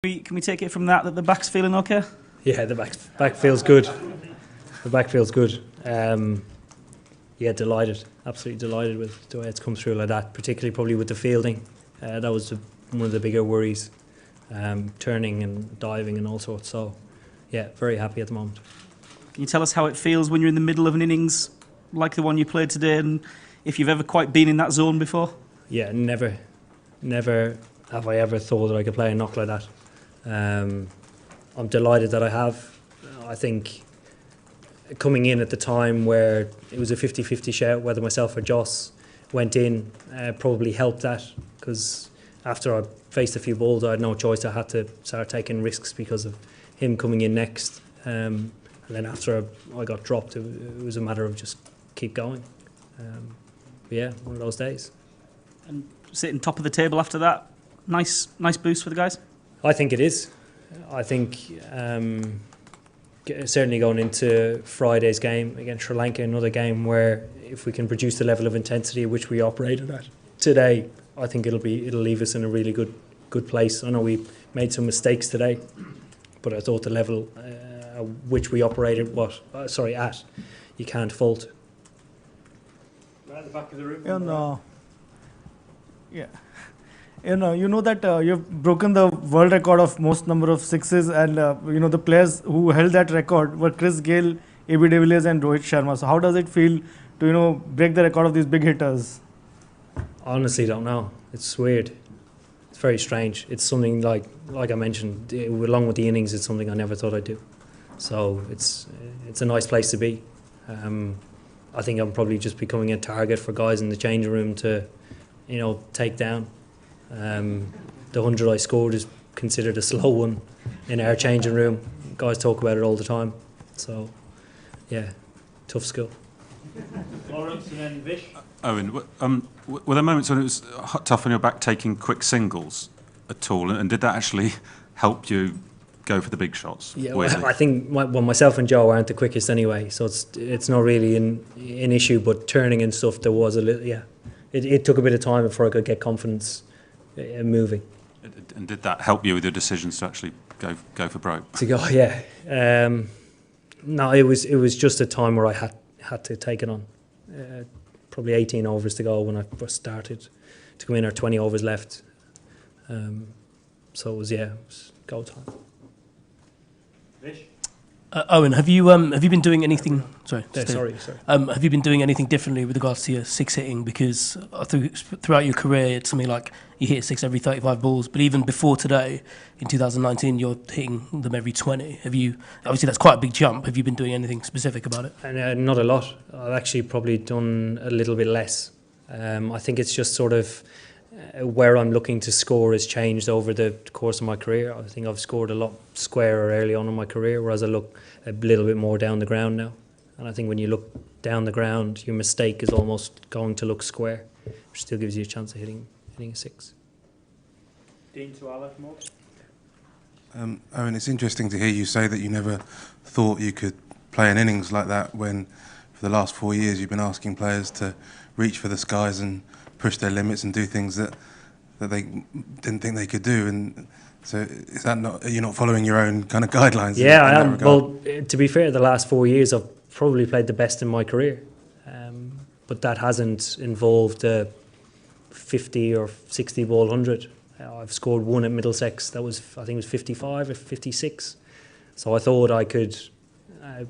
Can we take it from that the back's feeling okay? Yeah, the back feels good. The back feels good. Yeah, delighted, absolutely delighted with the way it's come through like that, particularly probably with the fielding. That was one of the bigger worries, turning and diving and all sorts. So, yeah, very happy at the moment. Can you tell us how it feels when you're in the middle of an innings like the one you played today, and if you've ever quite been in that zone before? Yeah, never have I ever thought that I could play a knock like that. I'm delighted that I have. I think coming in at the time where it was a 50-50 shout, whether myself or Joss went in, probably helped that, because after I faced a few balls I had no choice. I had to start taking risks because of him coming in next, and then after I got dropped, it was a matter of just keep going. Yeah, one of those days. And sitting top of the table after that, nice boost for the guys? I think it is. I think certainly going into Friday's game against Sri Lanka, another game where if we can produce the level of intensity which we operated at today, I think it'll leave us in a really good place. I know we made some mistakes today, but I thought the level which we operated at, you can't fault. Right at the back of the room. You know that you've broken the world record of most number of sixes, and the players who held that record were Chris Gayle, AB de Villiers and Rohit Sharma. So how does it feel to break the record of these big hitters? Honestly, don't know. It's weird. It's very strange. It's something like I mentioned, along with the innings, it's something I never thought I'd do. So it's a nice place to be. I think I'm probably just becoming a target for guys in the changing room to, take down. The 100 I scored is considered a slow one in our changing room. Guys talk about it all the time. So, yeah, tough skill. Lawrence and then Vish. Eoin, were there moments when it was tough on your back taking quick singles at all, and did that actually help you go for the big shots? Yeah, well, I think myself and Joe aren't the quickest anyway, so it's not really an issue. But turning and stuff, there was a little. Yeah, it took a bit of time before I could get confidence moving. And did that help you with your decisions to actually go for broke? To go, yeah. No, it was just a time where I had to take it on. Probably 18 overs to go when I first started to come in, or 20 overs left. So it was go time. Vish? Eoin, have you been doing anything? Sorry. Have you been doing anything differently with regards to your six hitting? Because throughout your career, it's something like you hit six every 35 balls. But even before today, in 2019, you're hitting them every 20. Obviously, that's quite a big jump. Have you been doing anything specific about it? And not a lot. I've actually probably done a little bit less. I think it's just sort of where I'm looking to score has changed over the course of my career. I think I've scored a lot squarer early on in my career, whereas I look a little bit more down the ground now. And I think when you look down the ground, your mistake is almost going to look square, which still gives you a chance of hitting a six. Dean to Ala from Eoin, it's interesting to hear you say that you never thought you could play an innings like that when for the last 4 years you've been asking players to reach for the skies and push their limits and do things that they didn't think they could do. And so is that not, are you not following your own kind of guidelines? Yeah, I am. Well, to be fair, the last 4 years I've probably played the best in my career, but that hasn't involved a 50 or 60 ball 100. I've scored one at Middlesex that was, I think it was 55 or 56. So I thought I could, I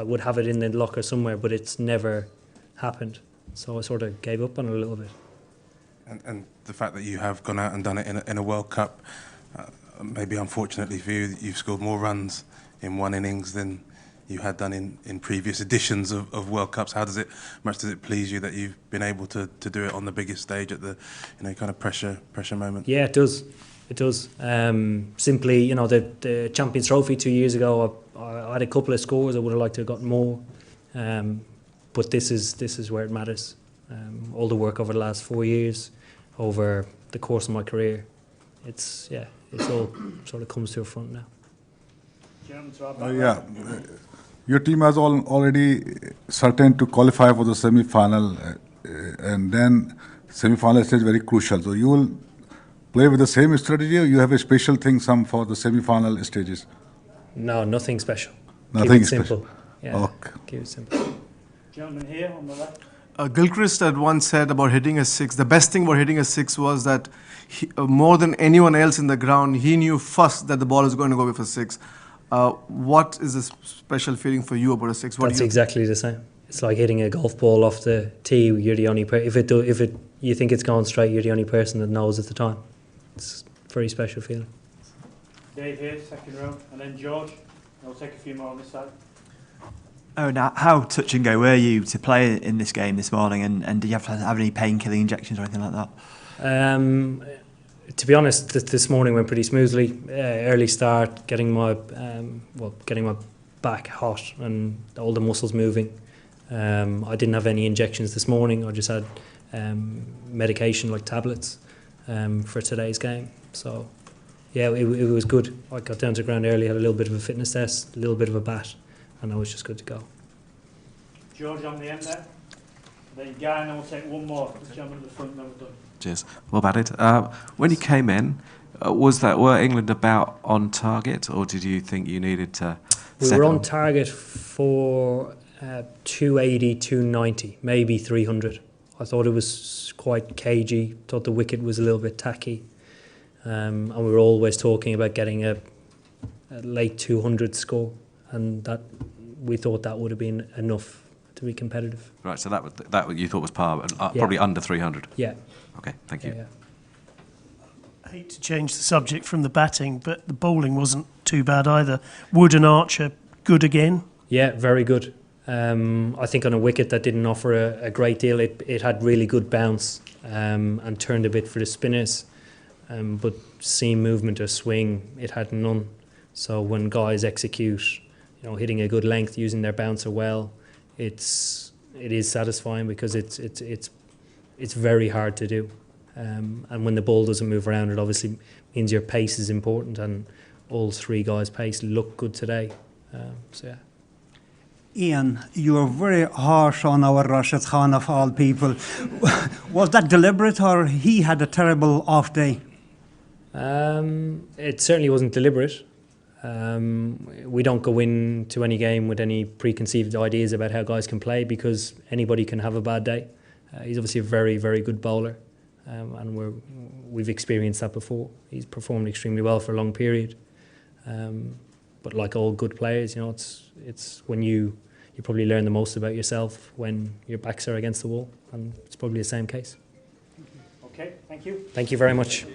would have it in the locker somewhere, but it's never happened. So I sort of gave up on it a little bit. And the fact that you have gone out and done it in a World Cup, maybe unfortunately for you, you've scored more runs in one innings than you had done in previous editions of World Cups. How does it please you that you've been able to do it on the biggest stage at the kind of pressure moment? Yeah, it does. It does. Simply, the Champions Trophy 2 years ago, I had a couple of scores. I would have liked to have gotten more. But this is where it matters. All the work over the last 4 years, over the course of my career, it's all sort of comes to the front now. Your team has already certain to qualify for the semi-final, and then semi-final stage is very crucial. So you will play with the same strategy, or you have a special thing some for the semi-final stages? No, nothing special. Nothing Keep it simple. special. Yeah, Okay. keep it simple. Gentleman here on the left. Gilchrist had once said about hitting a six, the best thing about hitting a six was that more than anyone else in the ground, he knew first that the ball was going to go for six. What is the special feeling for you about a six? That's exactly the same. It's like hitting a golf ball off the tee. You're the only you think it's going straight, you're the only person that knows at the time. It's a very special feeling. Dave here, second row, and then George. I'll take a few more on this side. Oh, now, how touch and go were you to play in this game this morning, and did you have to have any painkilling injections or anything like that? To be honest, this morning went pretty smoothly. Early start, getting my back hot and all the muscles moving. I didn't have any injections this morning. I just had medication like tablets for today's game. So yeah, it was good. I got down to the ground early, had a little bit of a fitness test, a little bit of a bat, and I was just good to go. George on the end there. Then Guy, and then we'll take one more. The gentleman at the front, then we're done. Cheers. Well batted. When you came in, were England about on target, or did you think you needed to? We were on target for 280, 290, maybe 300. I thought it was quite cagey. Thought the wicket was a little bit tacky, and we were always talking about getting a late 200 score, and that we thought that would have been enough to be competitive. Right. So that you thought was par, probably under 300. Yeah. Okay. Thank you. Yeah. I hate to change the subject from the batting, but the bowling wasn't too bad either. Wood and Archer, good again? Yeah, very good. I think on a wicket that didn't offer a great deal, it had really good bounce and turned a bit for the spinners. But seam movement or swing, it had none. So when guys execute, hitting a good length, using their bouncer well, it is satisfying because it's very hard to do. And when the ball doesn't move around, it obviously means your pace is important, and all three guys' pace looked good today. So yeah. Ian, you were very harsh on our Rashid Khan of all people. Was that deliberate, or he had a terrible off day? It certainly wasn't deliberate. We don't go into any game with any preconceived ideas about how guys can play, because anybody can have a bad day. He's obviously a very, very good bowler, and we've experienced that before. He's performed extremely well for a long period. But like all good players, it's when you probably learn the most about yourself when your backs are against the wall, and it's probably the same case. Okay, thank you. Thank you very much.